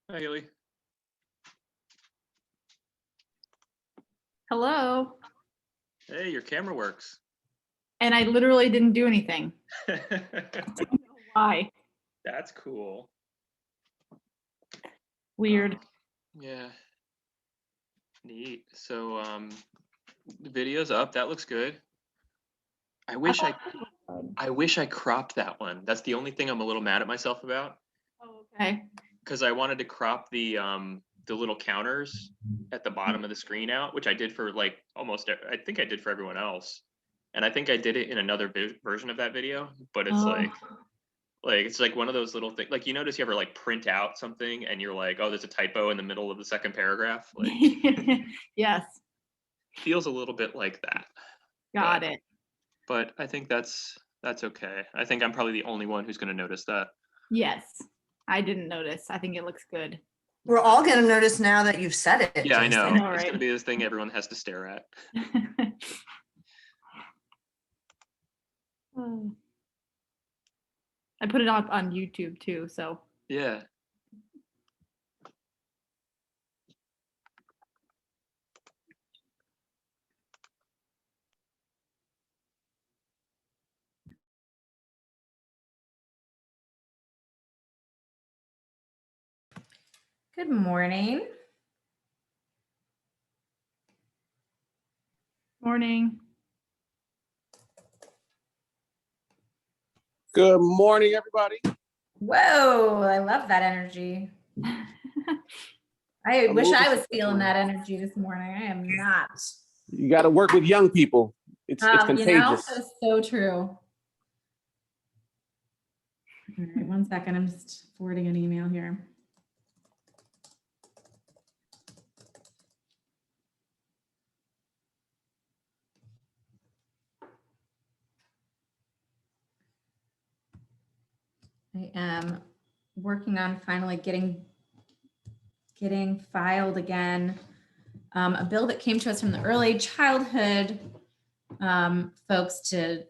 Hi, Haley. Hello. Hey, your camera works. And I literally didn't do anything. I don't know why. That's cool. Weird. Yeah. Neat. So the video's up. That looks good. I wish I cropped that one. That's the only thing I'm a little mad at myself about. Oh, okay. Because I wanted to crop the little counters at the bottom of the screen out, which I did for like I think I did for everyone else. And I think I did it in another version of that video, but it's like it's like one of those little things. Like, you notice you ever like print out something and you're like, oh, there's a typo in the middle of the second paragraph. Like, yes. Feels a little bit like that. Got it. But I think that's okay. I think I'm probably the only one who's going to notice that. Yes. I didn't notice. I think it looks good. We're all going to notice now that you've said it. Yeah, Jason. I know. Right? It's going to be this thing everyone has to stare at. I put it up on YouTube too, so. Yeah. Good morning. Morning. Good morning, everybody. Whoa, I love that energy. I wish I was feeling that energy this morning. I am not. You got to work with young people. It's contagious. You know, that's so true. All right, 1 second. I'm just forwarding an email here. I am working on finally getting filed again. A bill that came to us from the early childhood folks to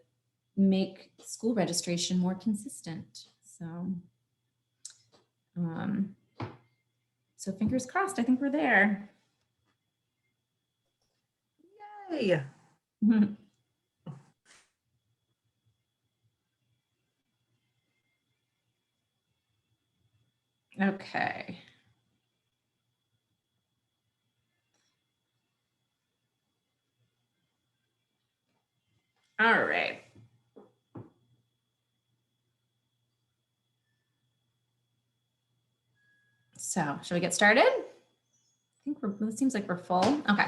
make school registration more consistent. So fingers crossed, I think we're there. Yay. Okay. All right. So should we get started? I think it seems like we're full. Okay.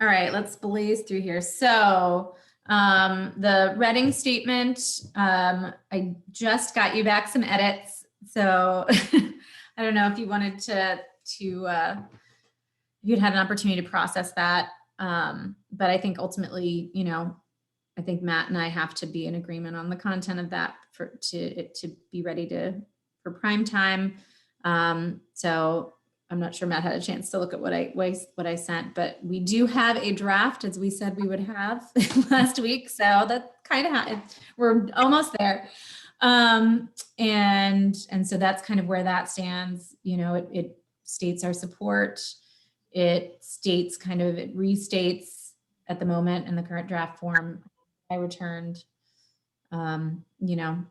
All right, let's blaze through here. So the Reading statement, I just got you back some edits. So I don't know if you wanted to if you'd had an opportunity to process that. But I think ultimately, you know, I think Matt and I have to be in agreement on the content of that to be ready for prime time. So I'm not sure Matt had a chance to look at what I sent, but we do have a draft, as we said we would have last week. So that kind of we're almost there. And so that's kind of where that stands. You know, it states our support. It states it restates at the moment in the current draft form I returned, you know,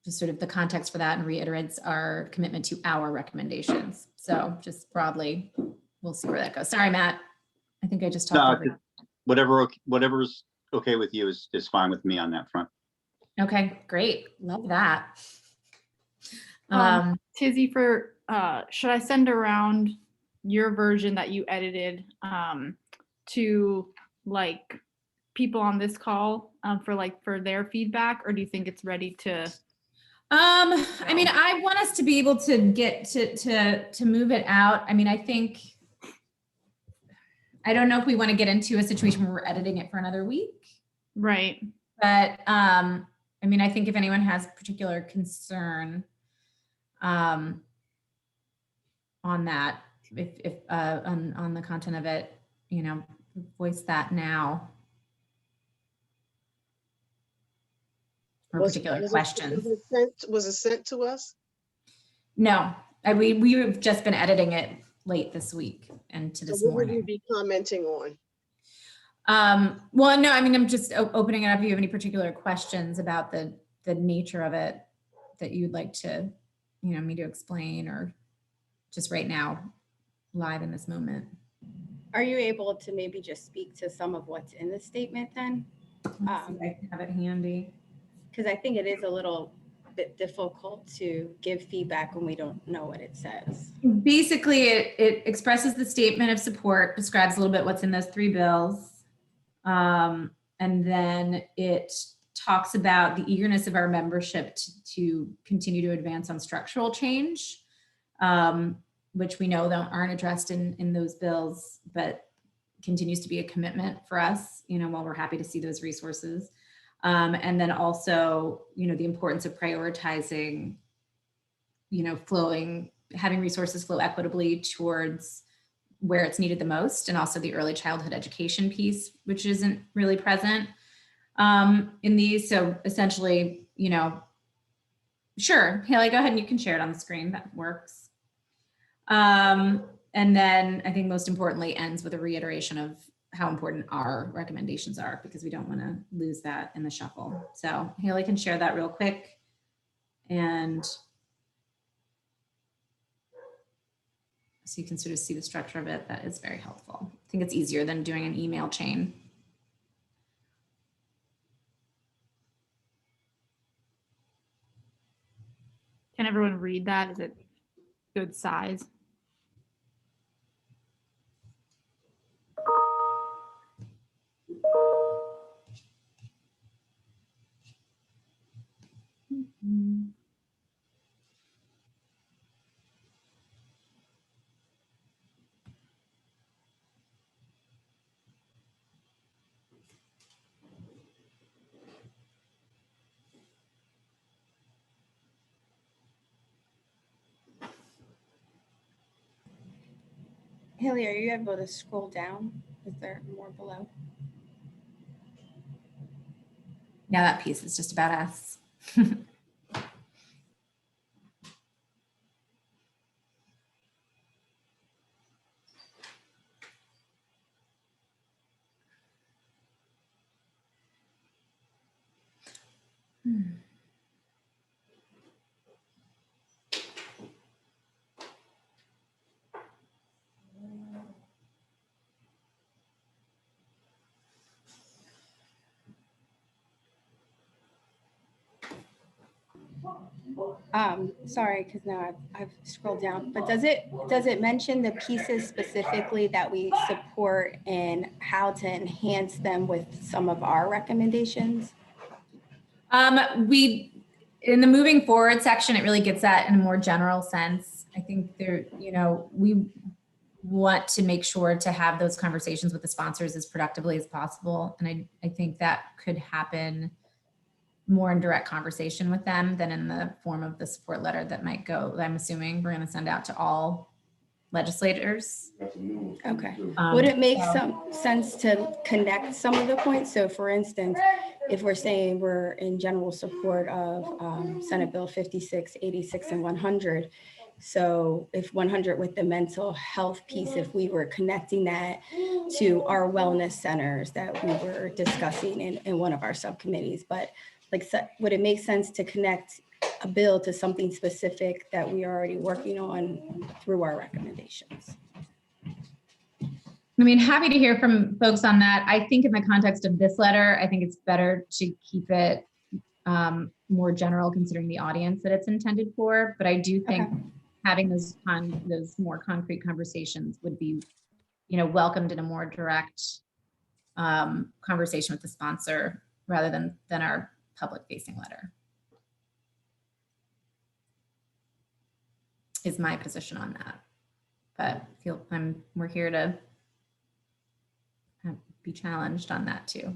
just sort of the context for that, and reiterates our commitment to our recommendations. So just broadly, we'll see where that goes. Sorry, Matt. I think I just talked over you. Whatever's okay with you is fine with me on that front. Okay, great. Love that. Tizzy, should I send around your version that you edited to like people on this call for their feedback, or do you think it's ready to? I mean, I want us to be able to get to move it out. I mean, I don't know if we want to get into a situation where we're editing it for another week. Right. But I mean, I think if anyone has particular concern on that, if on the content of it, you know, voice that now. Or particular questions. Was it sent to us? No, we've just been editing it late this week and to So this what would you morning. be commenting on? Well, no, I mean, I'm just opening it up. If you have any particular questions about the nature of it that you'd like to, me to explain, or just right now, live in this moment. Are you able to maybe just speak to some of what's in the statement then? Let's see if I have it handy. Because I think it is a little bit difficult to give feedback when we don't know what it says. Basically, it expresses the statement of support, describes a little bit what's in those 3 bills. And then it talks about the eagerness of our membership to continue to advance on structural change, which we know aren't addressed in those bills, but continues to be a commitment for us, while we're happy to see those resources. And then also, the importance of prioritizing, having resources flow equitably towards where it's needed the most, and also the early childhood education piece, which isn't really present in these. So essentially, sure, Haley, go ahead and you can share it on the screen. That works. And then I think most importantly ends with a reiteration of how important our recommendations are, because we don't want to lose that in the shuffle. So Haley can share that real quick. And so you can sort of see the structure of it. That is very helpful. I think it's easier than doing an email chain. Can everyone read that? Is it good size? Haley, are you able to scroll down? Is there more below? Yeah, that piece is just about us. Sorry, because now I've scrolled down, but does it mention the pieces specifically that we support and how to enhance them with some of our recommendations? In the moving forward section, it really gets that in a more general sense. I think we want to make sure to have those conversations with the sponsors as productively as possible. And I think that could happen more in direct conversation with them than in the form of the support letter that might go, I'm assuming we're going to send out to all legislators. Okay. Would it make some sense to connect some of the points? So for instance, if we're saying we're in general support of Senate Bill 56, 86, and 100, so if 100 with the mental health piece, if we were connecting that to our wellness centers that we were discussing in one of our subcommittees, but would it make sense to connect a bill to something specific that we are already working on through our recommendations? I mean, happy to hear from folks on that. I think in the context of this letter, I think it's better to keep it more general considering the audience that it's intended for. But I do think having those more concrete conversations would be, welcomed in a more direct conversation with the sponsor rather than our public facing letter. Is my position on that. But we're here to be challenged on that too.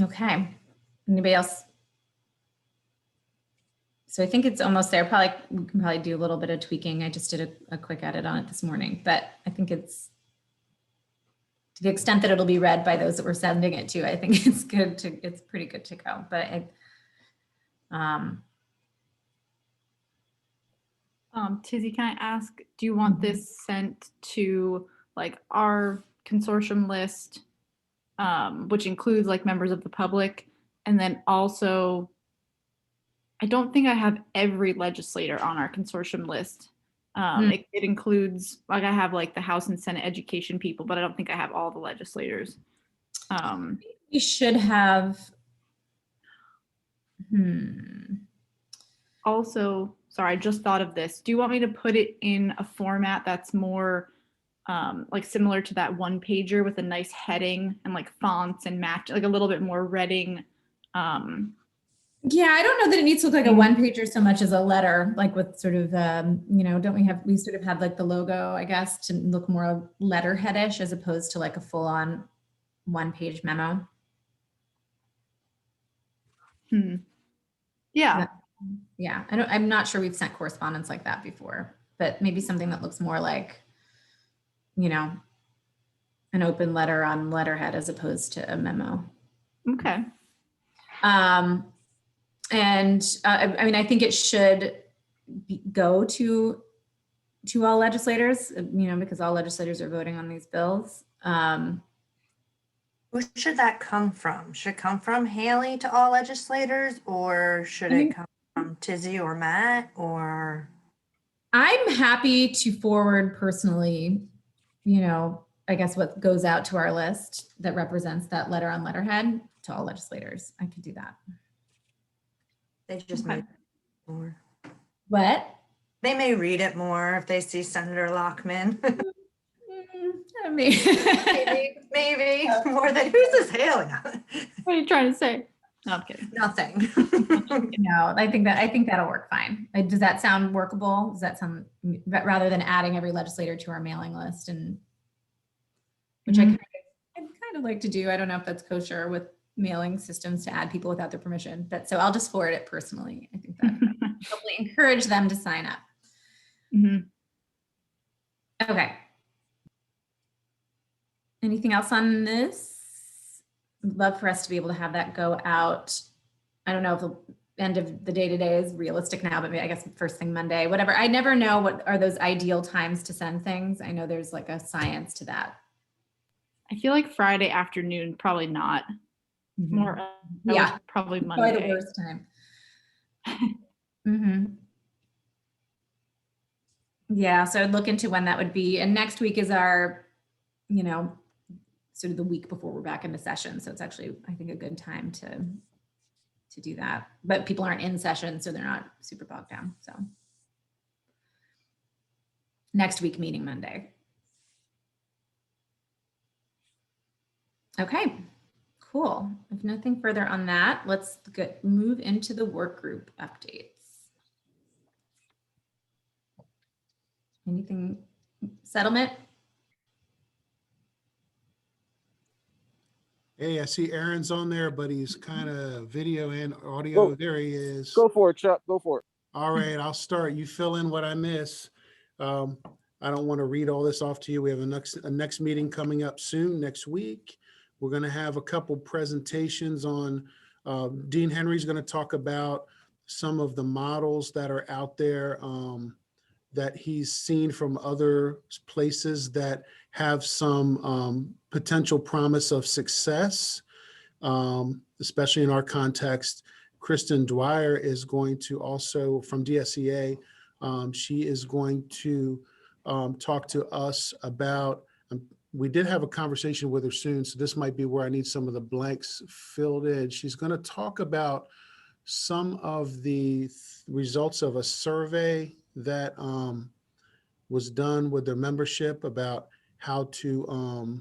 Okay, anybody else? So I think it's almost there. We can probably do a little bit of tweaking. I just did a quick edit on it this morning, but I think it's to the extent that it'll be read by those that we're sending it to, I think it's pretty good to go. But Tizzy, can I ask, do you want this sent to like our consortium list, which includes like members of the public, and then also, I don't think I have every legislator on our consortium list. It includes, like, I have like the House and Senate education people, but I don't think I have all the legislators. we should have. Also, sorry, I just thought of this. Do you want me to put it in a format that's more like similar to that one pager with a nice heading and like fonts and match, like a little bit more Reading? Yeah, I don't know that it needs to look like a one pager so much as a letter, like with sort of, we sort of have like the logo, I guess, to look more letterheadish as opposed to like a full on one page memo. Yeah. Yeah, I'm not sure we've sent correspondence like that before, but maybe something that looks more like, an open letter on letterhead as opposed to a memo. Okay. I think it should go to all legislators, because all legislators are voting on these bills. Who should that come from? Should it come from Haley to all legislators, or should it come from Tizzy or Matt, or? I'm happy to forward personally, I guess what goes out to our list that represents that letter on letterhead to all legislators. I could do that. They just may more. What? They may read it more if they see Senator Lockman. Maybe more than who's this Haley? What are you trying to say? No, I'm kidding. Nothing. No, I think that'll work fine. Does that sound workable? Does that sound, rather than adding every legislator to our mailing list, and which I'd kind of like to do. I don't know if that's kosher with mailing systems to add people without their permission, but so I'll just forward it personally. I think that hopefully encourage them to sign up. Okay. Anything else on this? I'd love for us to be able to have that go out. I don't know if the end of the day today is realistic now, but maybe, I guess first thing Monday, whatever. I never know what are those ideal times to send things. I know there's like a science to that. I feel like Friday afternoon, probably not. More, yeah, probably Monday. Probably the worst time. Yeah, so I'd look into when that would be. And next week is our, sort of the week before we're back into session. So it's actually, I think, a good time to do that. But people aren't in session, so they're not super bogged down. So next week, meeting Monday. Okay, cool. If nothing further on that, let's move into the work group updates. Anything, settlement? Hey, I see Aaron's on there, but he's kind of video and audio. There he is. Go for it, Chuck. Go for it. All right, I'll start. You fill in what I miss. I don't want to read all this off to you. We have a next meeting coming up soon, next week. We're going to have a couple presentations on, Dean Henry's going to talk about some of the models that are out there that he's seen from other places that have some potential promise of success, especially in our context. Kristen Dwyer is going to also, from DSEA, she is going to talk to us about, we did have a conversation with her soon, so this might be where I need some of the blanks filled in. She's going to talk about some of the results of a survey that was done with their membership about how to,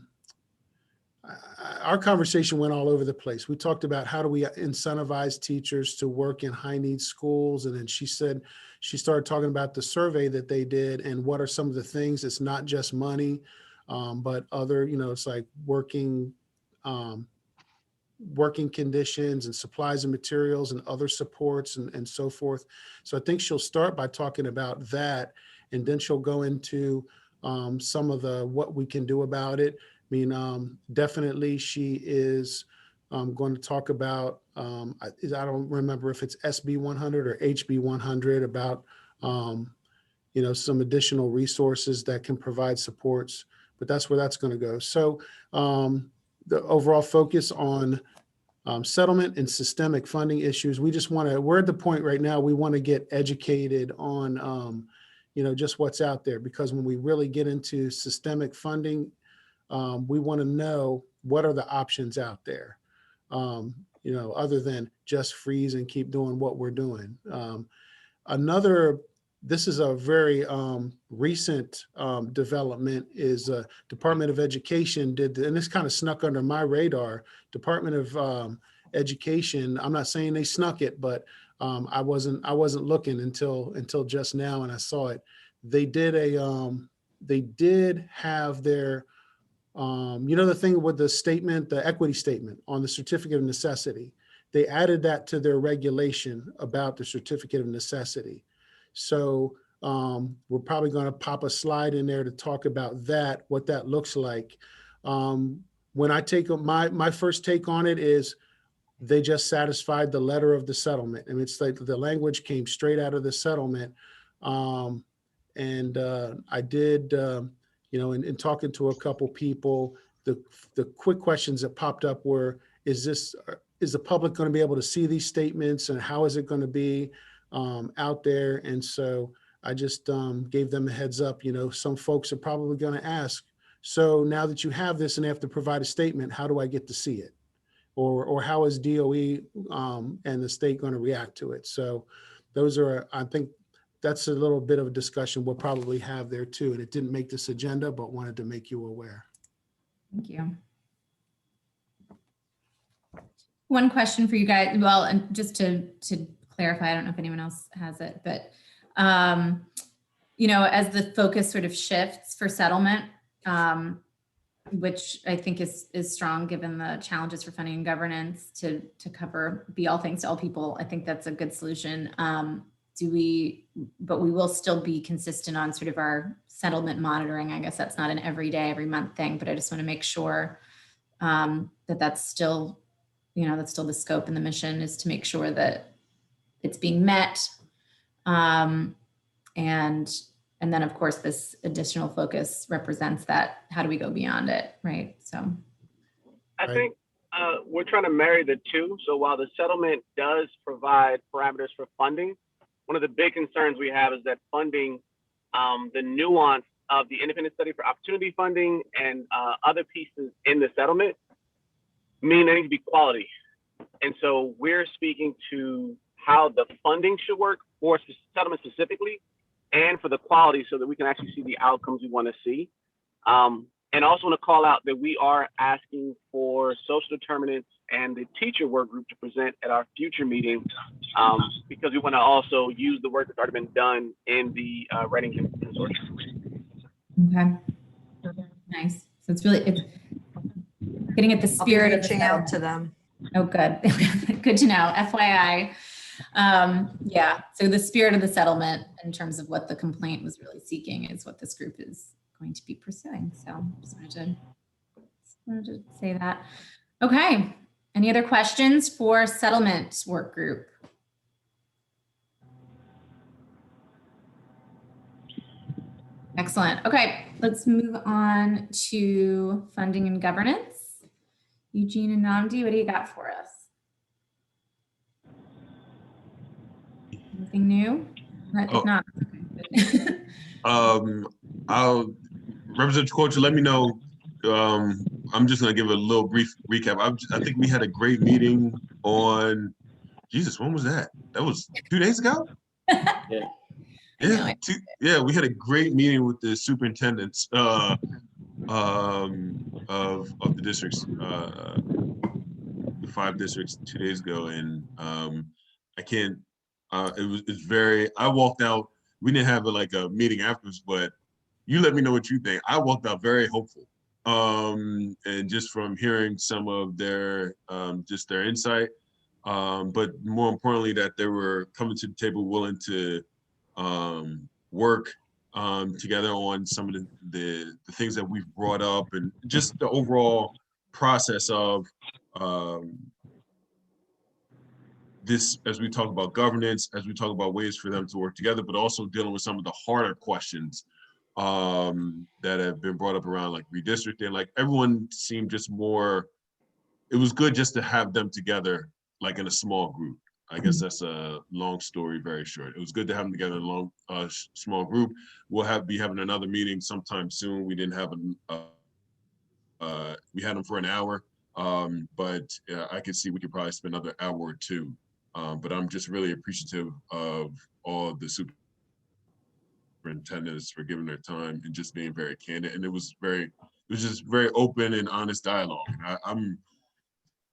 our conversation went all over the place. We talked about how do we incentivize teachers to work in high needs schools. And then she said, she started talking about the survey that they did and what are some of the things. It's not just money, but other, it's like working conditions and supplies and materials and other supports and so forth. So I think she'll start by talking about that, and then she'll go into some of the what we can do about it. mean, definitely she is going to talk about, I don't remember if it's SB 100 or HB 100 about, you know, some additional resources that can provide supports, but that's where that's going to go. So the overall focus on settlement and systemic funding issues. We just want to, we're at the point right now, we want to get educated on, you know, just what's out there, because when we really get into systemic funding, we want to know what are the options out there, you know, other than just freeze and keep doing what we're doing. This is a very recent development is Department of Education did, and this kind of snuck under my radar. Department of Education, I'm not saying they snuck it, but I wasn't looking until just now, and I saw it. They did have their, you know, the thing with the statement, the equity statement on the certificate of necessity. They added that to their regulation about the certificate of necessity. So we're probably going to pop a slide in there to talk about that, what that looks like. When I take my first take on it is they just satisfied the letter of the settlement. And it's like the language came straight out of the settlement. I did, you know, in talking to a couple people, the quick questions that popped up were, is the public going to be able to see these statements, and how is it going to be out there? And so I just gave them a heads up. You know, some folks are probably going to ask, so now that you have this and they have to provide a statement, how do I get to see it? Or how is DOE and the state going to react to it? So those are, I think that's a little bit of a discussion we'll probably have there too. And it didn't make this agenda, but wanted to make you aware. Thank you. One question for you guys. Well, and just to clarify, I don't know if anyone else has it, but you know, as the focus sort of shifts for settlement, which I think is strong given the challenges for funding and governance to cover, be all things to all people. I think that's a good solution. But we will still be consistent on sort of our settlement monitoring. I guess that's not an every day, every month thing, but I just want to make sure that that's still, you know, that's still the scope and the mission is to make sure that it's being met. And then of course, this additional focus represents that. How do we go beyond it? Right. So I think we're trying to marry the two. So while the settlement does provide parameters for funding, one of the big concerns we have is that funding, the nuance of the independent study for opportunity funding and other pieces in the settlement mean there needs to be quality. And so we're speaking to how the funding should work for settlement specifically, and for the quality, so that we can actually see the outcomes we want to see. And also want to call out that we are asking for social determinants and the teacher work group to present at our future meeting, because we want to also use the work that's already been done in the Reading Consortium. okay, nice. So it's getting at the spirit of reaching out to them. Oh, good. Good to know. FYI. Yeah. So the spirit of the settlement in terms of what the complaint was really seeking is what this group is going to be pursuing. So just wanted to say that. Okay. Any other questions for settlement work group? Excellent. Okay. Let's move on to funding and governance. Eugene and Namdi, what do you got for us? Anything new? If not, I'll Representative Coach, let me know. I'm just gonna give a little brief recap. I think we had a great meeting on, Jesus, when was that? That was 2 days ago? Yeah, we had a great meeting with the superintendents of the districts, the 5 districts 2 days ago, and it's very, I walked out, we didn't have a meeting afterwards, but you let me know what you think. I walked out very hopeful. And just from hearing some of their, just their insight, but more importantly, that they were coming to the table willing to work together on some of the things that we've brought up and just the overall process of this, as we talk about governance, as we talk about ways for them to work together, but also dealing with some of the harder questions that have been brought up around like redistricting. Like everyone seemed just more, it was good just to have them together like in a small group. I guess that's a long story, very short. It was good to have them together in a long, small group. We'll be having another meeting sometime soon. We didn't have we had them for an hour, but I could see we could probably spend another hour or two. But I'm just really appreciative of all the superintendents for giving their time and just being very candid. And it was just very open and honest dialogue. And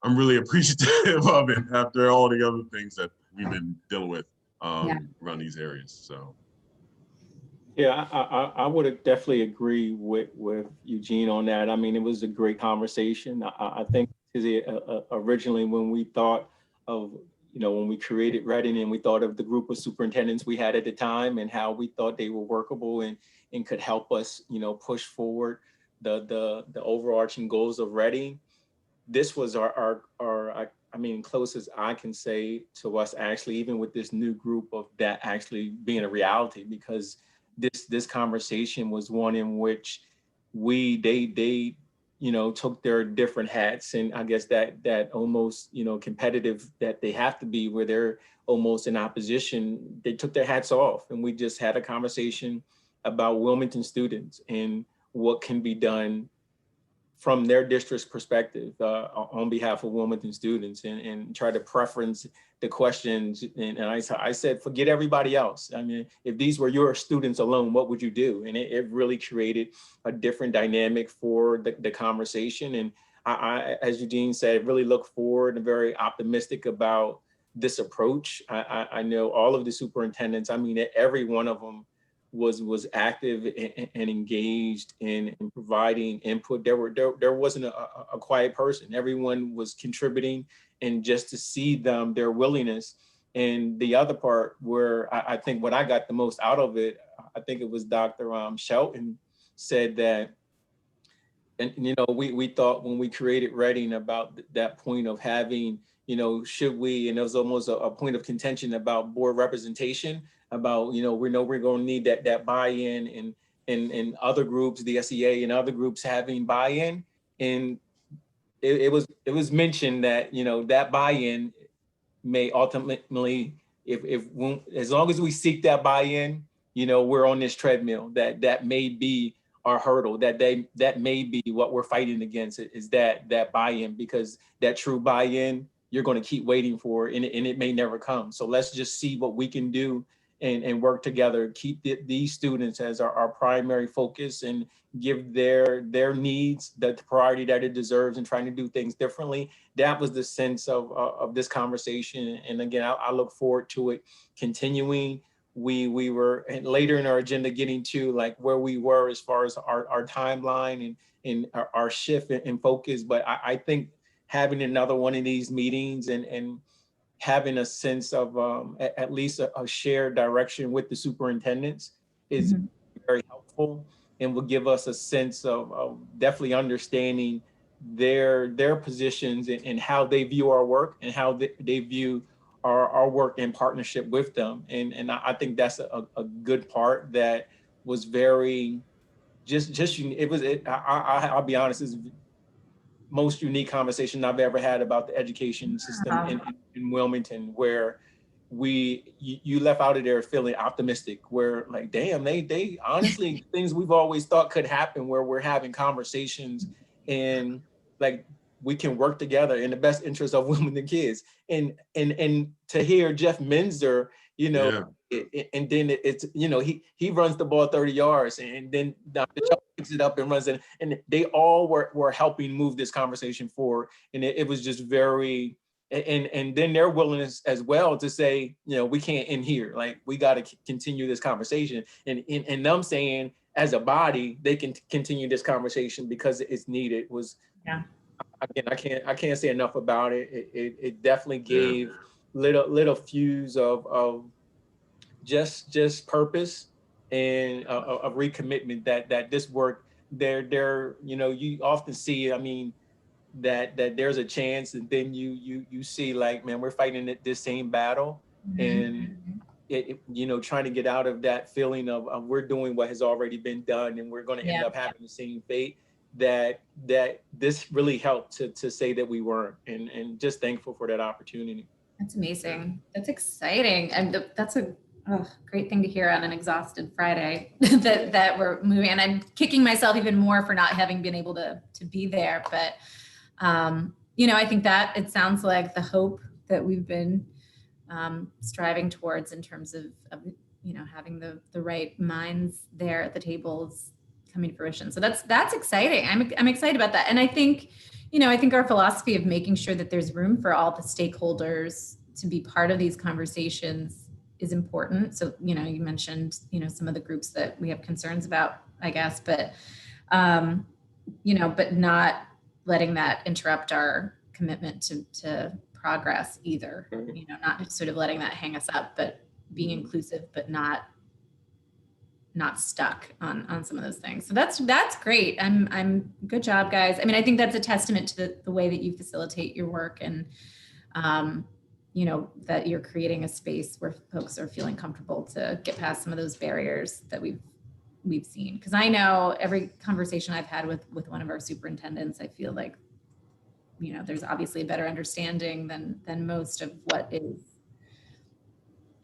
I'm really appreciative of it after all the other things that we've been dealing with around these areas. So. Yeah, I would definitely agree with Eugene on that. I mean, it was a great conversation. I think originally when we thought of, when we created Reading and we thought of the group of superintendents we had at the time and how we thought they were workable and could help us, push forward the overarching goals of Reading. This was our closest I can say to us actually, even with this new group of that actually being a reality, because this conversation was one in which they took their different hats, and I guess that almost competitive that they have to be where they're almost in opposition, they took their hats off and we just had a conversation about Wilmington students and what can be done from their district's perspective on behalf of Wilmington students and try to preference the questions. And I said, forget everybody else. I mean, if these were your students alone, what would you do? And it really created a different dynamic for the conversation. And I, as Eugene said, really look forward and very optimistic about this approach. I know all of the superintendents, I mean, every one of them was active and engaged in providing input. There wasn't a quiet person. Everyone was contributing, and just to see their willingness. And the other part where I think what I got the most out of it, I think it was Dr. Shelton said that, and we thought when we created Reading about that point of having, should we, and there was almost a point of contention about board representation, about, we know we're going to need that buy-in and other groups, the SEA and other groups having buy-in. And it was mentioned that, that buy-in may ultimately, as long as we seek that buy-in, we're on this treadmill, that may be our hurdle, that may be what we're fighting against, is that buy-in, because that true buy-in, you're going to keep waiting for, and it may never come. So let's just see what we can do and work together, keep these students as our primary focus and give their needs the priority that it deserves and trying to do things differently. That was the sense of this conversation. And again, I look forward to it continuing. We were later in our agenda getting to like where we were as far as our timeline and our shift in focus. But I think having another one of these meetings and having a sense of at least a shared direction with the superintendents is very helpful, and will give us a sense of definitely understanding their positions and how they view our work and how they view our work in partnership with them. And I think that's a good part that was very I'll be honest, it's most unique conversation I've ever had about the education system in Wilmington, where you left out of there feeling optimistic, where like, damn, they honestly, things we've always thought could happen, where we're having conversations and like we can work together in the best interest of Wilmington kids. And to hear Jeff Minzer, and then it's, he runs the ball 30 yards and then Dr. Chuck picks it up and runs it. And they all were helping move this conversation forward. And it was just very, and then their willingness as well to say, we can't end here. Like, we got to continue this conversation. And them saying as a body, they can continue this conversation because it's needed was, again, I can't say enough about it. It definitely gave little fuse of just purpose and a recommitment that this work, you often see, I mean, that there's a chance, and then you see like, man, we're fighting this same battle, and trying to get out of that feeling of we're doing what has already been done, and we're going to end up having the same fate. That this really helped to say that we weren't, and just thankful for that opportunity. That's amazing. That's exciting, and that's a great thing to hear on an exhausted Friday that we're moving. And I'm kicking myself even more for not having been able to be there. But I think that it sounds like the hope that we've been striving towards in terms of having the right minds there at the tables coming to fruition. So that's exciting. I'm excited about that. And I think our philosophy of making sure that there's room for all the stakeholders to be part of these conversations is important. So, you mentioned, some of the groups that we have concerns about, I guess, but not letting that interrupt our commitment to progress either, not sort of letting that hang us up, but being inclusive, but not stuck on some of those things. So that's great. I'm good job, guys. I mean, I think that's a testament to the way that you facilitate your work, and that you're creating a space where folks are feeling comfortable to get past some of those barriers that we've seen. Because I know every conversation I've had with one of our superintendents, I feel like there's obviously a better understanding than most of what is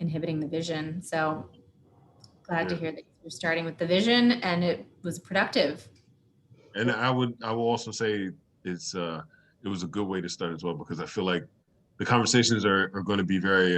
inhibiting the vision. So glad to hear that you're starting with the vision, and it was productive. And I will also say it was a good way to start as well, because I feel like the conversations are going to be very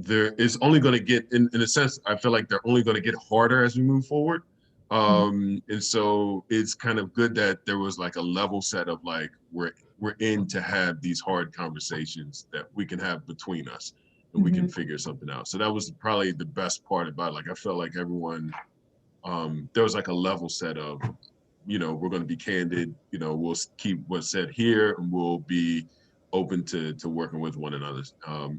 it's only going to get in a sense, I feel like they're only going to get harder as we move forward. And so it's kind of good that there was like a level set of like, we're in to have these hard conversations that we can have between us, and we can figure something out. So that was probably the best part about it. Like, I felt like everyone, there was like a level set of, we're going to be candid, we'll keep what's said here, and we'll be open to working with one another.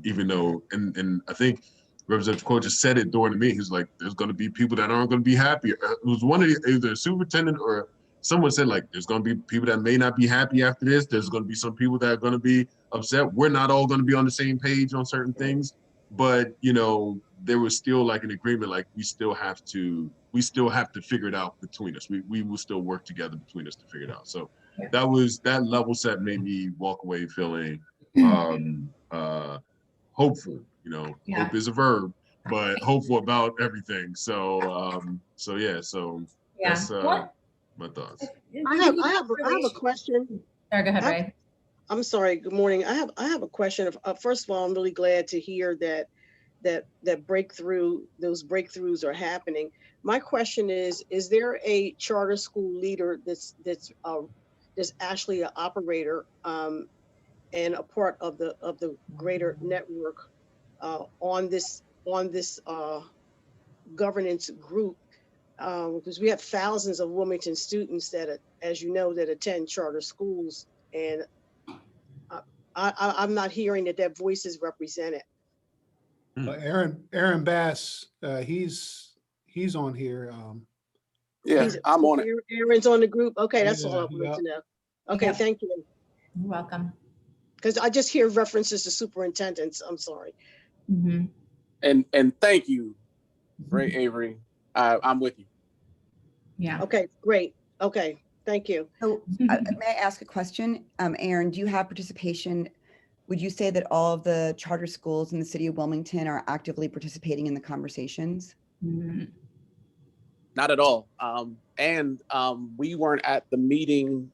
Even though, and I think Representative Cole just said it during the meeting, he's like, there's going to be people that aren't going to be happy. It was either a superintendent or someone said, like, there's going to be people that may not be happy after this. There's going to be some people that are going to be upset. We're not all going to be on the same page on certain things, but there was still like an agreement, like we still have to figure it out between us. We will still work together between us to figure it out. So that level set made me walk away feeling hopeful. Hope is a verb, but hopeful about everything. So that's my thoughts. I have a question. Sorry, go ahead, Ray. I'm sorry. Good morning. I have a question. First of all, I'm really glad to hear that those breakthroughs are happening. My question is there a charter school leader that's actually an operator and a part of the greater network on this governance group? Because we have thousands of Wilmington students that, as you know, that attend charter schools, and I'm not hearing that their voice is represented. Aaron Bass, he's on here. I'm on it. Aaron's on the group. Okay, that's all I wanted to know. Okay, thank you. You're welcome. Because I just hear references to superintendents. I'm sorry. And thank you, Ray Avery. I'm with you. Yeah. Okay, great. Okay, thank you. So may I ask a question? Aaron, do you have participation? Would you say that all of the charter schools in the city of Wilmington are actively participating in the conversations? Not at all. And we weren't at the meeting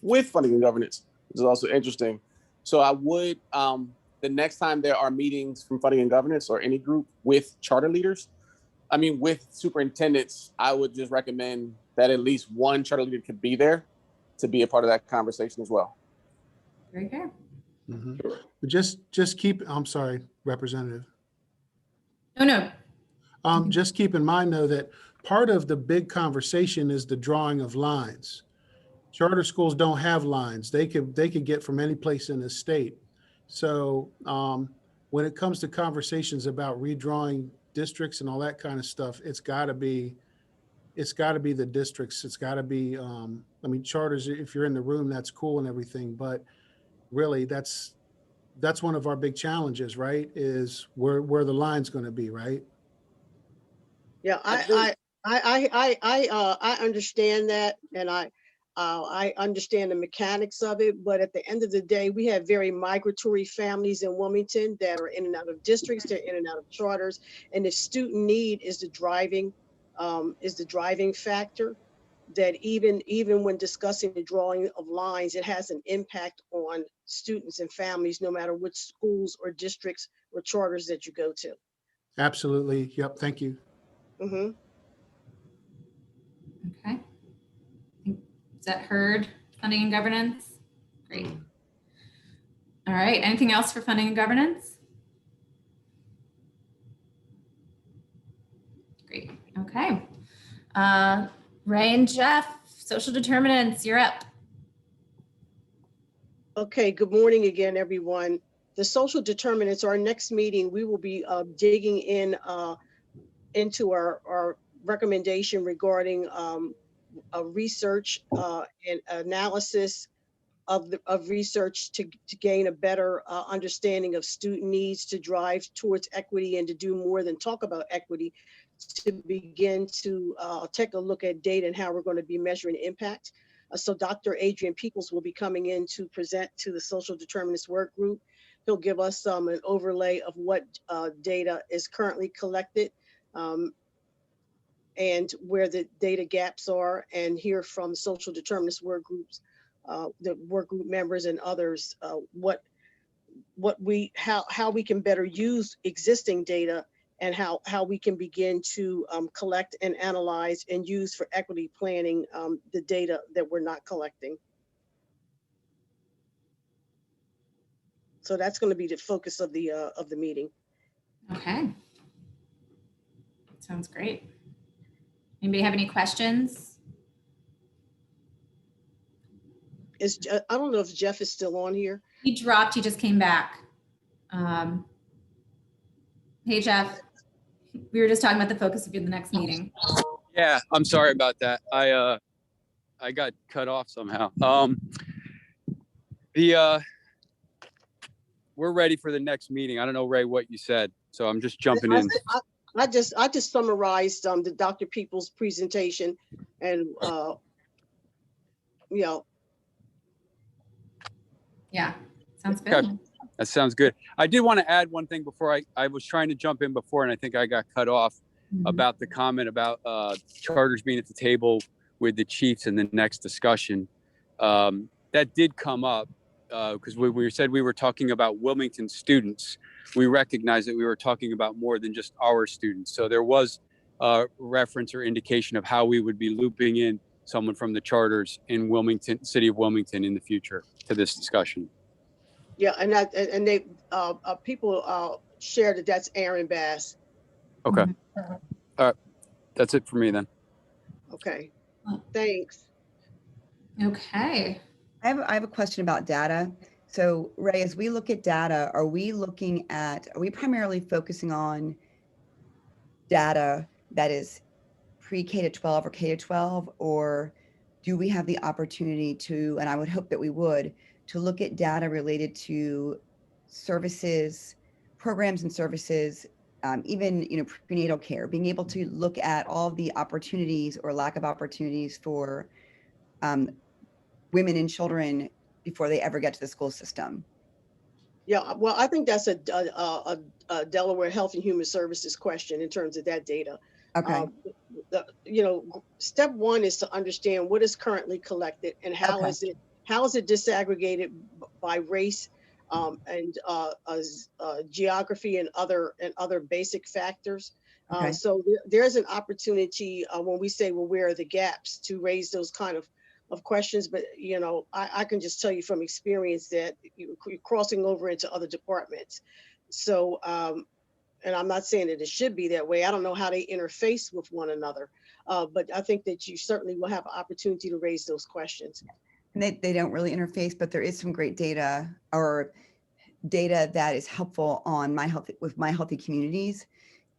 with funding and governance, which is also interesting. So I would, the next time there are meetings from funding and governance or any group with charter leaders, with superintendents, I would just recommend that at least one charter leader could be there to be a part of that conversation as well. Very fair. Sure. Just keep, I'm sorry, Representative. No. Just keep in mind though, that part of the big conversation is the drawing of lines. Charter schools don't have lines. They could get from any place in the state. So when it comes to conversations about redrawing districts and all that kind of stuff, it's got to be the districts. It's got to be, I mean, charters, if you're in the room, that's cool and everything, but really that's one of our big challenges, right? Is where the line's going to be, right? Yeah, I understand that, and I understand the mechanics of it. But at the end of the day, we have very migratory families in Wilmington that are in and out of districts, they're in and out of charters, and if student need is the driving factor, that even when discussing the drawing of lines, it has an impact on students and families, no matter which schools or districts or charters that you go to. Absolutely. Yep. Thank you. Mm-hmm. Okay. Is that heard? Funding and governance? Great. All right. Anything else for funding and governance? Great. Okay. Ray and Jeff, social determinants, you're up. Okay, good morning again, everyone. The social determinants, our next meeting, we will be digging into our recommendation regarding a research and analysis of research to gain a better understanding of student needs, to drive towards equity, and to do more than talk about equity, to begin to take a look at data and how we're going to be measuring impact. So Dr. Adrian Peoples will be coming in to present to the social determinants work group. He'll give us an overlay of what data is currently collected and where the data gaps are, and hear from social determinants work groups, the work group members and others, how we can better use existing data, and how we can begin to collect and analyze and use for equity planning the data that we're not collecting. So that's going to be the focus of the meeting. Okay. Sounds great. Anybody have any questions? I don't know if Jeff is still on here. He dropped, he just came back. Hey, Jeff, we were just talking about the focus of the next meeting. Yeah, I'm sorry about that. I got cut off somehow. We're ready for the next meeting. I don't know, Ray, what you said, so I'm just jumping in. I just summarized the Dr. Peoples' presentation, and you know. Yeah, sounds good. Okay. That sounds good. I did want to add one thing before I was trying to jump in before, and I think I got cut off about the comment about charters being at the table with the chiefs in the next discussion. That did come up because we said we were talking about Wilmington students. We recognized that we were talking about more than just our students. So there was a reference or indication of how we would be looping in someone from the charters in Wilmington, city of Wilmington, in the future to this discussion. Yeah, and they people shared that that's Aaron Bass. Okay. All right. That's it for me then. Okay. Thanks. Okay. I have a question about data. So Ray, as we look at data, are we primarily focusing on data that is pre-K to 12 or K to 12, or do we have the opportunity to, and I would hope that we would, to look at data related to services, programs and services, even prenatal care, being able to look at all of the opportunities or lack of opportunities for women and children before they ever get to the school system? Yeah, well, I think that's a Delaware Health and Human Services question in terms of that data. Okay. Step one is to understand what is currently collected and how is it disaggregated by race and geography and other basic factors. Okay. So there's an opportunity when we say, well, where are the gaps, to raise those kind of questions. But I can just tell you from experience that you're crossing over into other departments. So and I'm not saying that it should be that way. I don't know how they interface with one another, but I think that you certainly will have an opportunity to raise those questions. And they don't really interface, but there is some great data, or data that is helpful on with my healthy communities.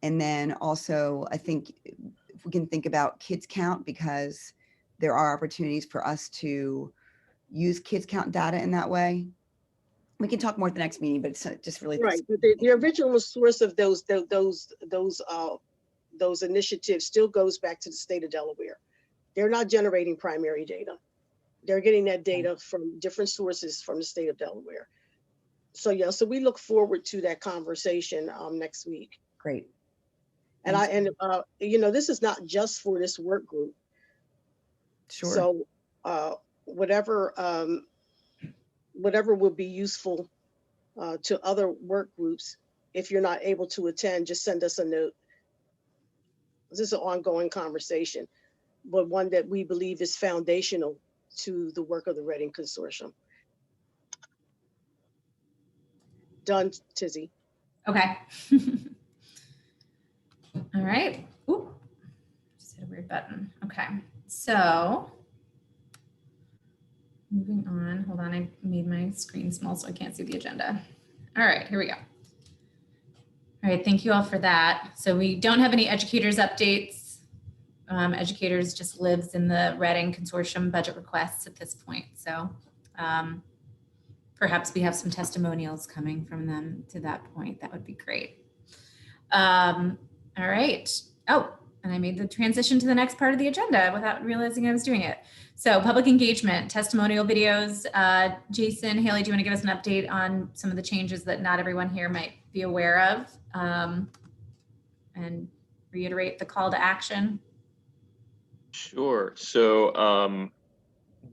And then also, I think if we can think about kids count, because there are opportunities for us to use kids count data in that way. We can talk more at the next meeting, but it's just really Right. The original source of those initiatives still goes back to the state of Delaware. They're not generating primary data. They're getting that data from different sources from the state of Delaware. So yeah, so we look forward to that conversation next week. Great. And you know, this is not just for this work group. Sure. So whatever will be useful to other work groups, if you're not able to attend, just send us a note. This is an ongoing conversation, but one that we believe is foundational to the work of the Reading Consortium. Done, Tizzy. Okay. All right. Ooh, just hit a weird button. Okay. So moving on. Hold on. I made my screen small so I can't see the agenda. All right, here we go. All right. Thank you all for that. So we don't have any educators updates. Educators just lives in the Reading Consortium budget requests at this point. So perhaps we have some testimonials coming from them to that point. That would be great. All right. Oh, and I made the transition to the next part of the agenda without realizing I was doing it. So public engagement, testimonial videos. Jason, Haley, do you want to give us an update on some of the changes that not everyone here might be aware of? And reiterate the call to action? Sure. So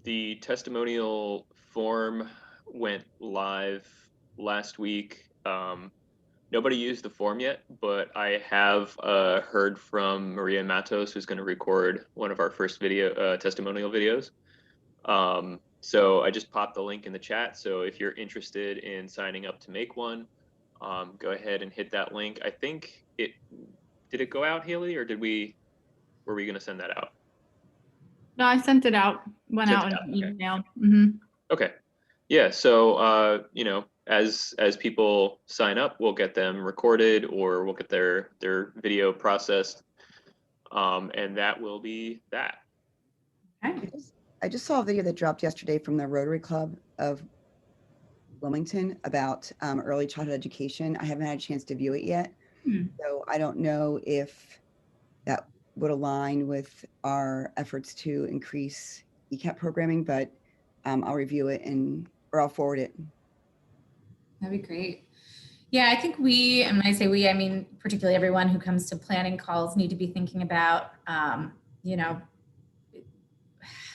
the testimonial form went live last week. Nobody used the form yet, but I have heard from Maria Matos, who's going to record one of our first video testimonial videos. So I just popped the link in the chat. So if you're interested in signing up to make one, go ahead and hit that link. I think did it go out, Haley, or were we going to send that out? No, I sent it out, went out in email. Mm-hmm. Okay. Yeah. So, you know, as people sign up, we'll get them recorded or we'll get their video processed. And that will be that. Okay. I just saw a video that dropped yesterday from the Rotary Club of Wilmington about early childhood education. I haven't had a chance to view it yet. So I don't know if that would align with our efforts to increase ECAP programming, but I'll review it or I'll forward it. That'd be great. Yeah, I think we, and when I say we, I mean particularly everyone who comes to planning calls, need to be thinking about, you know,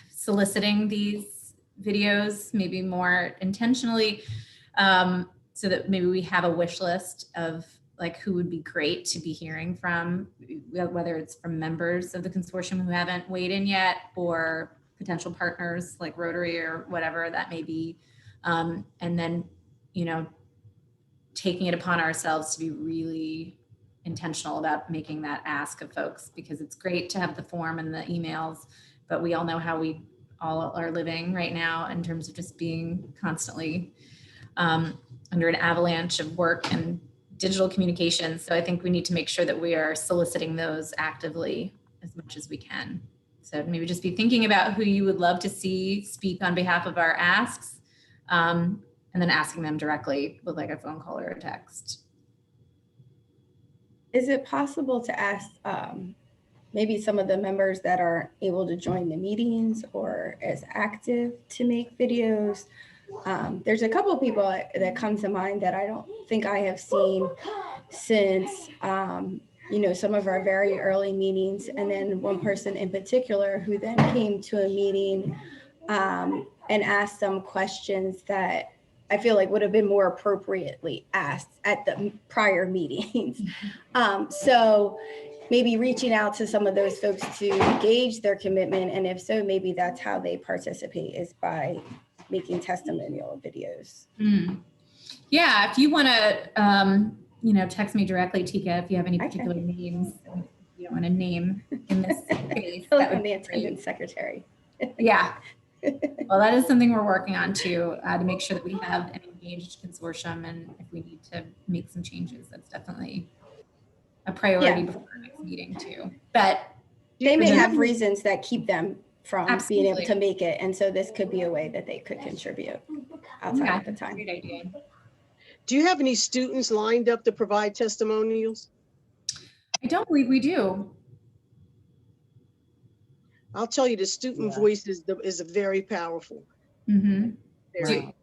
soliciting these videos maybe more intentionally, so that maybe we have a wish list of like who would be great to be hearing from, whether it's from members of the consortium who haven't weighed in yet or potential partners like Rotary or whatever that may be. And then, you know, taking it upon ourselves to be really intentional about making that ask of folks, because it's great to have the form and the emails, but we all know how we all are living right now in terms of just being constantly under an avalanche of work and digital communications. So I think we need to make sure that we are soliciting those actively as much as we can. So maybe just be thinking about who you would love to see speak on behalf of our asks, and then asking them directly with like a phone call or a text. Is it possible to ask maybe some of the members that are able to join the meetings or as active to make videos? There's a couple of people that come to mind that I don't think I have seen since, you know, some of our very early meetings. And then one person in particular who then came to a meeting and asked some questions that I feel like would have been more appropriately asked at the prior meetings. So maybe reaching out to some of those folks to gauge their commitment. And if so, maybe that's how they participate, is by making testimonial videos. Yeah, if you want to, you know, text me directly, Tika, if you have any particular names you don't want to name in this case. That would be the attendance secretary. Yeah. Well, that is something we're working on too, to make sure that we have an engaged consortium, and if we need to make some changes, that's definitely a priority before our next meeting too. But they may But have then- reasons that keep them from being able Absolutely. to make it. And so this could be a way that they could contribute outside Yeah, of the time. great idea. Do you have any students lined up to provide testimonials? I don't believe we do. I'll tell you, the student voice is very powerful. Mm-hmm. Very.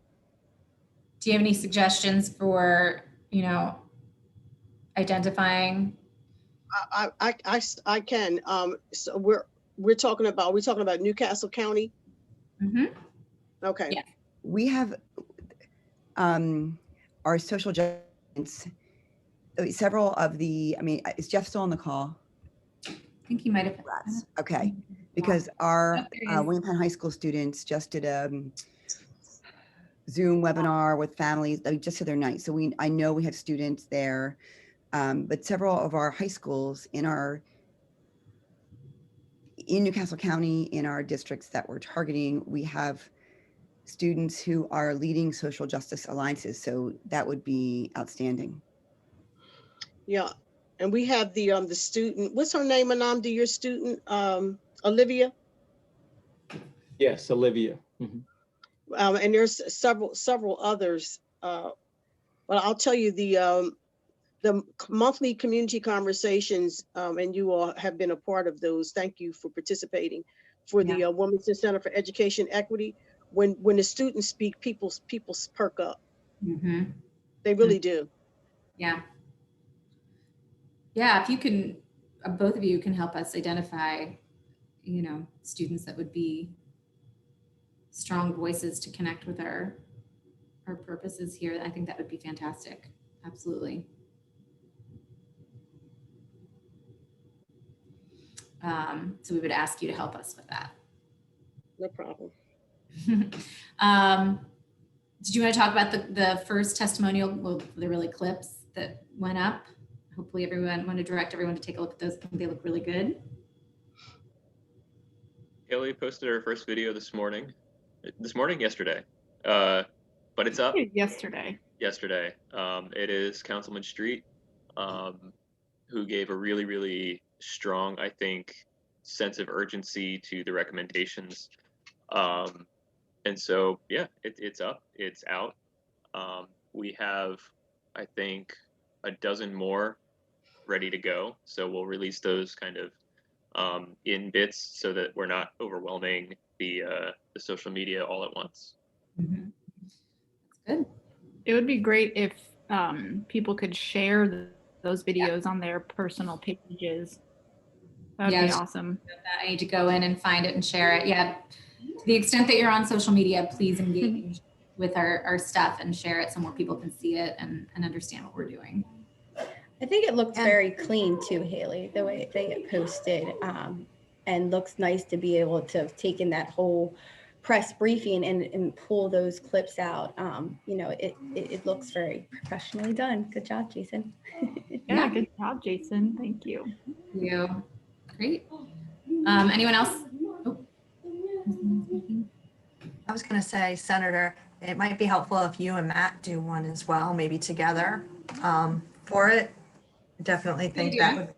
Do you have any suggestions for, identifying? I can. So we're talking about Newcastle County. Mm-hmm. Okay. Yeah. We have our social justice, several of the, is Jeff still on the call? I think he might have. Okay, because our Oh, there he is. William Penn High School students just did a Zoom webinar with families. They just did their night. So I know we have students there, but several of our high schools in Newcastle County, in our districts that we're targeting, we have students who are leading social justice alliances. So that would be outstanding. Yeah. And we have the student, what's her name, Anamdi, your student, Olivia? Yes, Olivia. Mhm. And there's several others. But I'll tell you the monthly community conversations, and you all have been a part of those. Thank you for participating. For the Women's Center for Education Equity, when the students speak, people perk up. Mm-hmm. They really do. Yeah. Yeah, if you can, both of you can help us identify, students that would be strong voices to connect with our purposes here. I think that would be fantastic. Absolutely. So we would ask you to help us with that. No problem. Did you want to talk about the first testimonial? Well, the really clips that went up. Hopefully everyone, want to direct everyone to take a look at those. I think they look really good. Haley posted her first video yesterday, but it's up. Yesterday. It is Councilman Street, who gave a really, really strong, I think, sense of urgency to the recommendations. And so, yeah, it's up, it's out. We have, I think, a dozen more ready to go. So we'll release those kind of in bits so that we're not overwhelming the social media all at once. Mm-hmm. That's good. It would be great if people could share those videos on their personal pages. That would be awesome. I need to go in and find it and share it. Yeah. To the extent that you're on social media, please engage with our stuff and share it so more people can see it and understand what we're doing. I think it looks very clean too, Haley, the way they get posted, and looks nice to be able to have taken that whole press briefing and pull those clips out. It looks very professionally done. Good job, Jason. Yeah, good job, Jason. Thank you. Thank you. Great. Anyone else? Oh. I was going to say, Senator, it might be helpful if you and Matt do one as well, maybe together for it. I definitely think that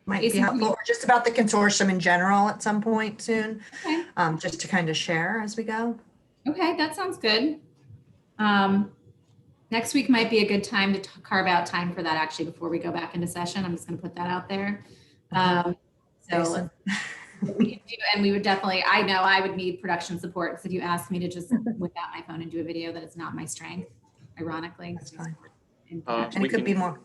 might be helpful, or just about the consortium in general at some point soon, just to kind of share as we go. Okay, that sounds good. Next week might be a good time to carve out time for that actually before we go back into session. I'm just going to put that out there. So we can do, and we would definitely, I know I would need production support, because if you ask me to just whip out my phone and do a video, that is not my strength, ironically. That's fine. And it could be more.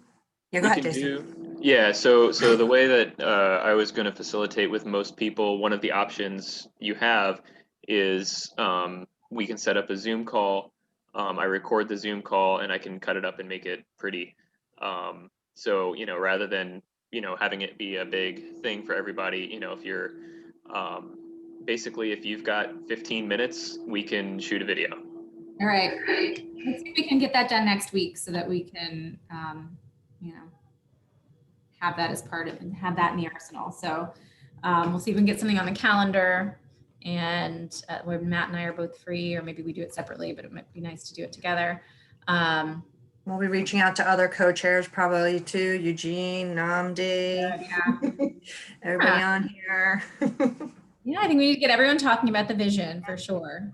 Yeah, go ahead, Jason. So the way that I was going to facilitate with most people, one of the options you have is we can set up a Zoom call. I record the Zoom call and I can cut it up and make it pretty. So, rather than, having it be a big thing for everybody, if you're basically, if you've got 15 minutes, we can shoot a video. All right. Let's see if we can get that done next week so that we can, have that as part of and have that in the arsenal. So we'll see if we can get something on the calendar. and where Matt and I are both free, or maybe we do it separately, but it might be nice to do it together. We'll be reaching out to other co-chairs probably too, Eugene, Namdi, everybody on here. Yeah, I think we need to get everyone talking about the vision for sure.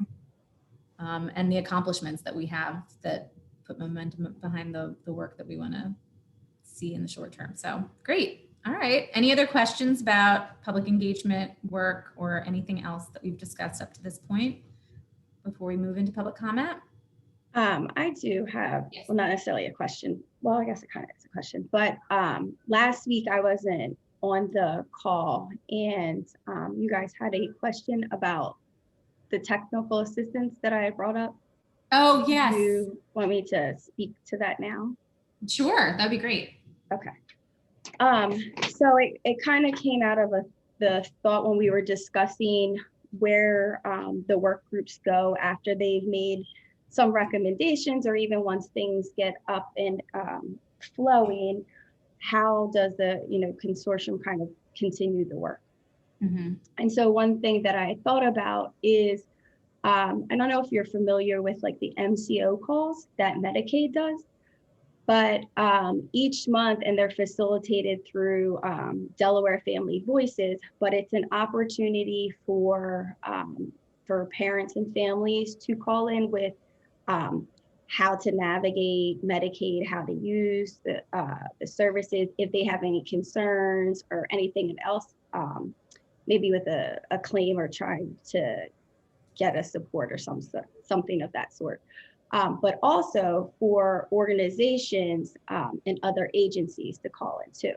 And the accomplishments that we have that put momentum behind the work that we want to see in the short term. So great. All right. Any other questions about public engagement work or anything else that we've discussed up to this point before we move into public comment? I do have, well, not necessarily a question. Well, I guess it kind of is a question, but last week I wasn't on the call, and you guys had a question about the technical assistance that I had brought up. Oh, yes. Do you want me to speak to that now? Sure, that'd be great. Okay. So it kind of came out of the thought when we were discussing where the work groups go after they've made some recommendations, or even once things get up and flowing, how does the consortium kind of continue the work? Mm-hmm. And so one thing that I thought about is, I don't know if you're familiar with like the MCO calls that Medicaid does, but each month, and they're facilitated through Delaware Family Voices, but it's an opportunity for parents and families to call in with how to navigate Medicaid, how to use the services, if they have any concerns or anything else, maybe with a claim or trying to get a support or something of that sort. But also for organizations and other agencies to call in too.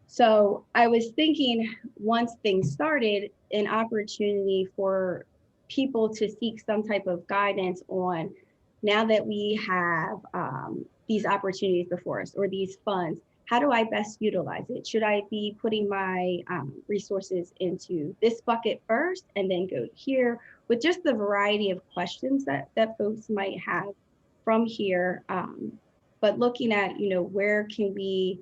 So I was thinking, once things started, an opportunity for people to seek some type of guidance on, now that we have these opportunities before us or these funds, how do I best utilize it? Should I be putting my resources into this bucket first and then go here? With just the variety of questions that folks might have from here, but looking at, where can we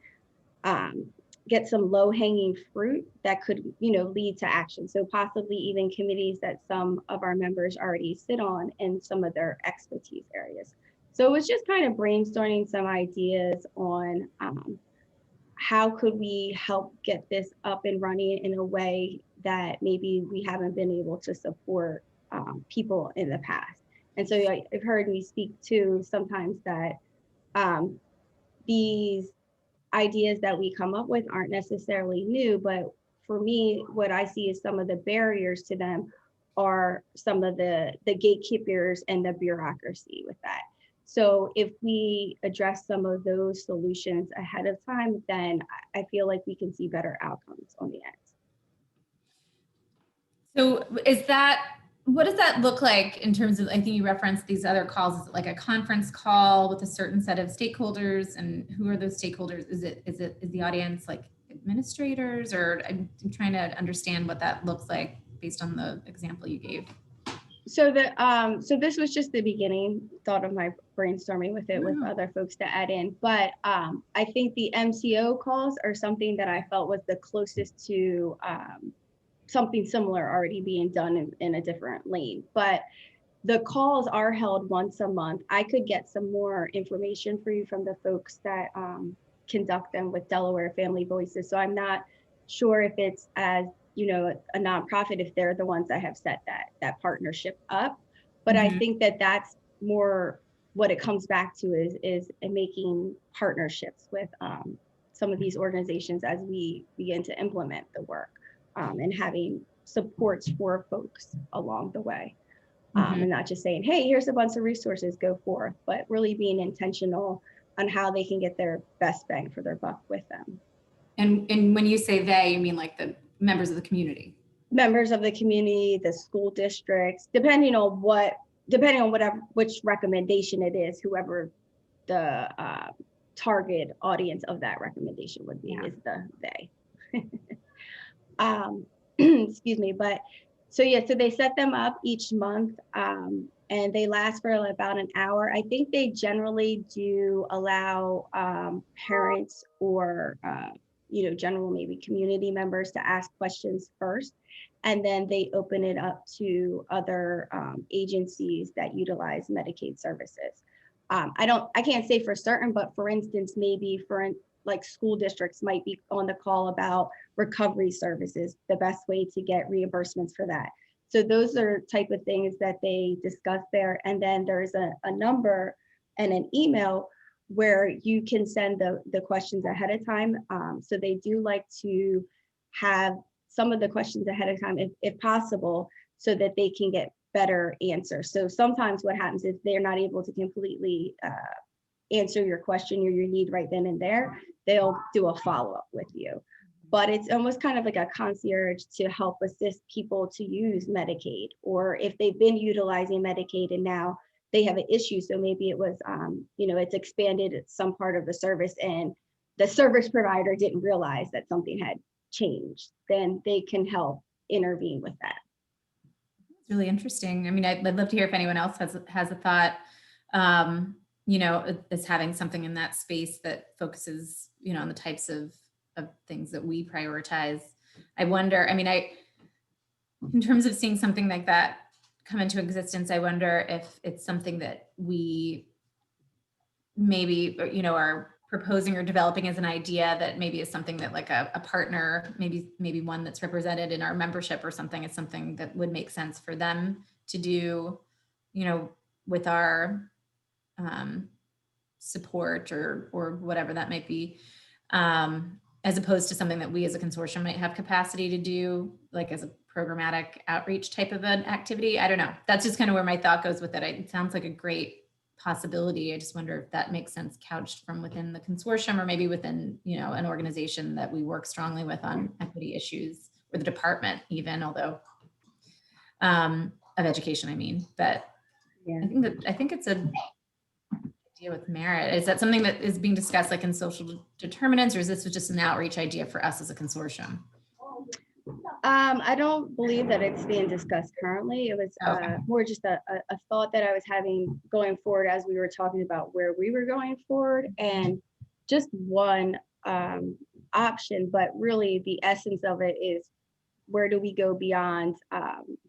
get some low-hanging fruit that could, lead to action. So possibly even committees that some of our members already sit on and some of their expertise areas. So it was just kind of brainstorming some ideas on how could we help get this up and running in a way that maybe we haven't been able to support people in the past. And so I've heard me speak to sometimes that these ideas that we come up with aren't necessarily new, but for me, what I see is some of the barriers to them are some of the gatekeepers and the bureaucracy with that. So if we address some of those solutions ahead of time, then I feel like we can see better outcomes on the end. So what does that look like in terms of, I think you referenced these other calls, is it like a conference call with a certain set of stakeholders, and who are those stakeholders? Is the audience like administrators, or I'm trying to understand what that looks like based on the example you gave. So so this was just the beginning thought of my brainstorming with it with other folks to add in, but I think the MCO calls are something that I felt was the closest to something similar already being done in a different lane. But the calls are held once a month. I could get some more information for you from the folks that conduct them with Delaware Family Voices. So I'm not sure if it's as, a nonprofit, if they're the ones that have set that partnership up. But I think that that's more what it comes back to is making partnerships with some of these organizations as we begin to implement the work. And having supports for folks along the way. And not just saying, hey, here's a bunch of resources, go forth, but really being intentional on how they can get their best bang for their buck with them. And when you say they, you mean like the members of the community? Members of the community, the school districts, depending on which recommendation it is, whoever the target audience of that recommendation would be, is the they. Excuse me, but so they set them up each month and they last for about an hour. I think they generally do allow parents or general maybe community members to ask questions first, and then they open it up to other agencies that utilize Medicaid services. I can't say for certain, but for instance, maybe like school districts might be on the call about recovery services, the best way to get reimbursements for that. So those are type of things that they discuss there. And then there's a number and an email where you can send the questions ahead of time. So they do like to have some of the questions ahead of time, if possible, so that they can get better answers. So sometimes what happens is they're not able to completely answer your question or your need right then and there, they'll do a follow-up with you. But it's almost kind of like a concierge to help assist people to use Medicaid, or if they've been utilizing Medicaid and now they have an issue. So maybe it was, it's expanded some part of the service and the service provider didn't realize that something had changed, then they can help intervene with that. It's really interesting. I mean, I'd love to hear if anyone else has a thought, as having something in that space that focuses, on the types of things that we prioritize. I wonder, in terms of seeing something like that come into existence, I wonder if it's something that we maybe, are proposing or developing as an idea that maybe is something that like a partner, maybe one that's represented in our membership or something, is something that would make sense for them to do, with our support or whatever that might be, as opposed to something that we as a consortium might have capacity to do, like as a programmatic outreach type of an activity. I don't know. That's just kind of where my thought goes with it. It sounds like a great possibility. I just wonder if that makes sense couched from within the consortium, or maybe within, an organization that we work strongly with on equity issues, or the department even, although of education, but yeah. I think it's a idea with merit. Is that something that is being discussed like in social determinants, or is this just an outreach idea for us as a consortium? I don't believe that it's being discussed currently. It was more just a thought that I was having going forward as we were talking about where we were going forward, and just one option, but really the essence of it is, where do we go beyond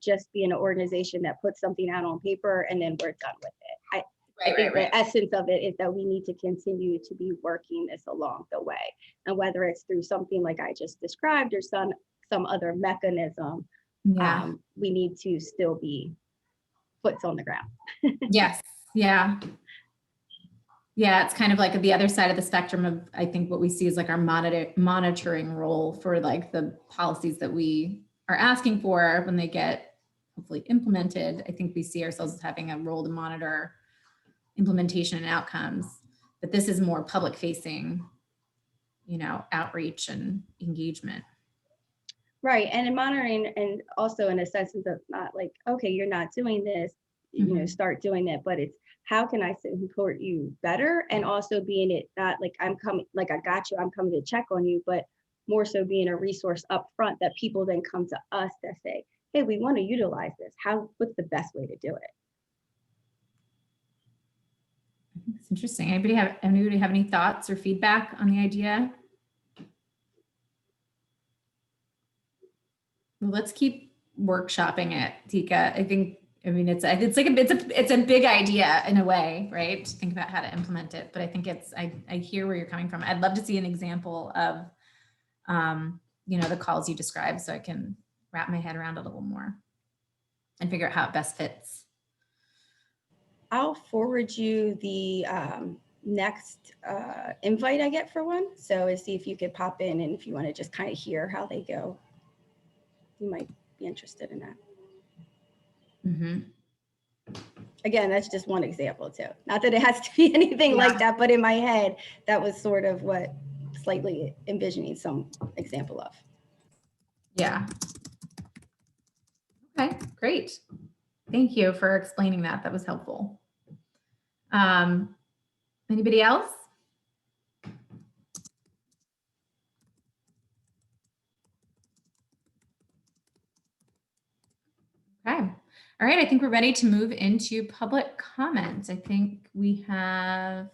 just being an organization that puts something out on paper and then we're done with it? I think the essence of it is that we need to continue to be working this along the way. And whether it's through something like I just described or some other mechanism, we need to still be foots on the ground. Yes. Yeah. Yeah. It's kind of like the other side of the spectrum of, I think what we see is like our monitoring role for like the policies that we are asking for when they get hopefully implemented. I think we see ourselves as having a role to monitor implementation and outcomes, but this is more public facing, outreach and engagement. Right. And in monitoring, and also in a sense of not like, okay, you're not doing this, start doing that, but it's how can I support you better? And also being it not like I'm coming, like I got you, I'm coming to check on you, but more so being a resource up front that people then come to us that say, hey, we want to utilize this. What's the best way to do it? I think it's interesting. Anybody have any thoughts or feedback on the idea? Well, let's keep workshopping it, Tika. It's a big idea in a way, right? To think about how to implement it. But I think I hear where you're coming from. I'd love to see an example of, the calls you described, so I can wrap my head around it a little more and figure out how it best fits. I'll forward you the next invite I get for one. So see if you could pop in, and if you want to just kind of hear how they go, you might be interested in that. Mm-hmm. Again, that's just one example too. Not that it has to be anything like that, but in my head, that was sort of what slightly envisioning some example of. Yeah. Okay, great. Thank you for explaining that. That was helpful. Anybody else? Okay. All right. I think we're ready to move into public comment. I think I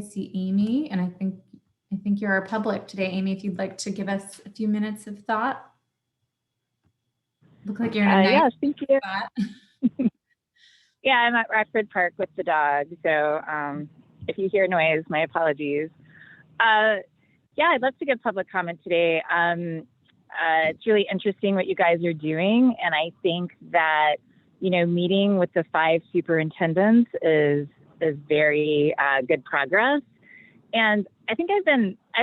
see Amy, and I think you're our public today, Amy, if you'd like to give us a few minutes of thought. Look like you're in a nice Yes, thank you. spot. Yeah, I'm at Rockford Park with the dog. So if you hear noise, my apologies. Yeah, I'd love to give public comment today. It's really interesting what you guys are doing. And I think that, you know, meeting with the 5 superintendents is very good progress. And I think I've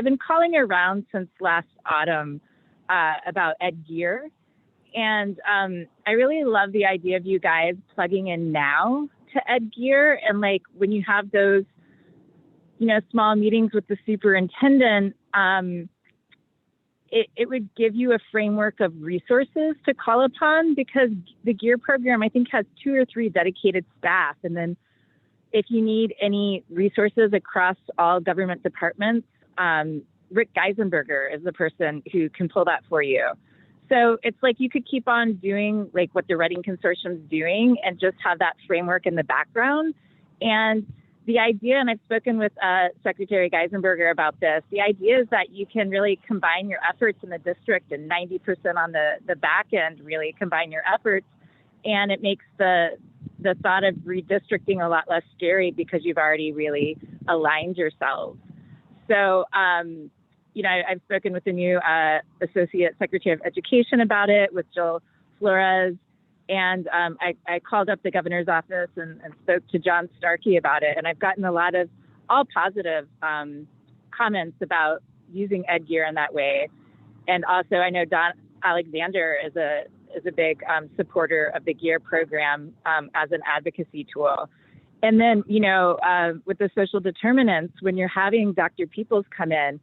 been calling around since last autumn about Ed Gear. And I really love the idea of you guys plugging in now to Ed Gear. And like when you have those, you know, small meetings with the superintendent, it would give you a framework of resources to call upon, because the Gear program, I think, has 2 or 3 dedicated staff. And then if you need any resources across all government departments, Rick Geisenberger is the person who can pull that for you. So it's like you could keep on doing like what the Reading Consortium's doing and just have that framework in the background. And the idea, and I've spoken with Secretary Geisenberger about this, the idea is that you can really combine your efforts in the district, and 90% on the back end really combine your efforts. And it makes the thought of redistricting a lot less scary because you've already really aligned yourselves. So, you know, I've spoken with the new Associate Secretary of Education about it, with Jill Flores. And I called up the governor's office and spoke to John Starkey about it. And I've gotten a lot of all positive comments about using Ed Gear in that way. And also, I know Don Alexander is a big supporter of the Gear program as an advocacy tool. And then, you know, with the social determinants, when you're having Dr. Peoples come in,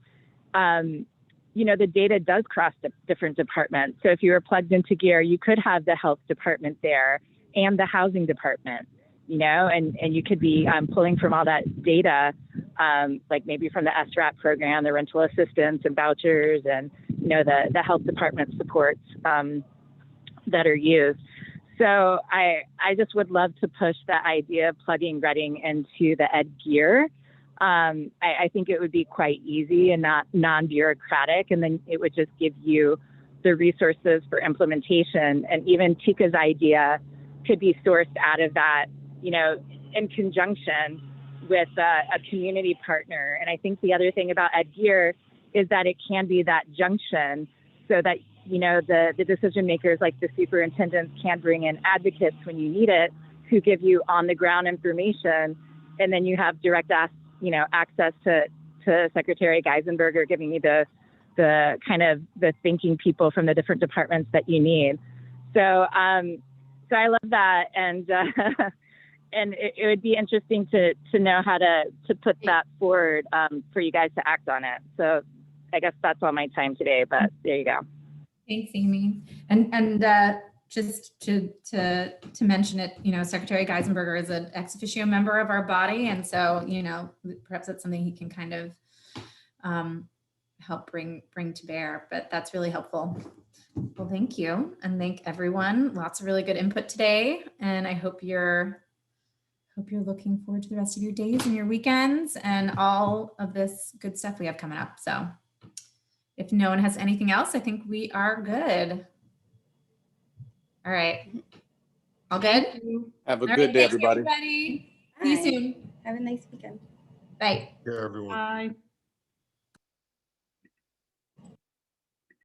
you know, the data does cross different departments. So if you were plugged into Gear, you could have the health department there and the housing department, you know, and you could be pulling from all that data, like maybe from the SRAP program, the rental assistance and vouchers, and, you know, the health department supports that are used. So I just would love to push that idea of plugging Reading into the Ed Gear. I think it would be quite easy and not non-bureaucratic, and then it would just give you the resources for implementation. And even Tika's idea could be sourced out of that, you know, in conjunction with a community partner. And I think the other thing about Ed Gear is that it can be that junction, so that, you know, the decision makers like the superintendents can bring in advocates when you need it, who give you on the ground information, and then you have direct access to Secretary Geisenberger, giving you the kind of the thinking people from the different departments that you need. So so I love that, and and it would be interesting to know how to put that forward for you guys to act on it. So I guess that's all my time today, but there you go. Thanks, Amy. And just to mention it, you know, Secretary Geisenberger is an ex officio member of our body. And so, you know, perhaps that's something he can kind of help bring to bear, but that's really helpful. Well, thank you. And thank everyone. Lots of really good input today. And I hope you're looking forward to the rest of your days and your weekends and all of this good stuff we have coming up. So if no one has anything else, I think we are good. All right. All good? Have a good day, everybody. See you soon. Have a nice weekend. Bye. Yeah, everyone. Bye.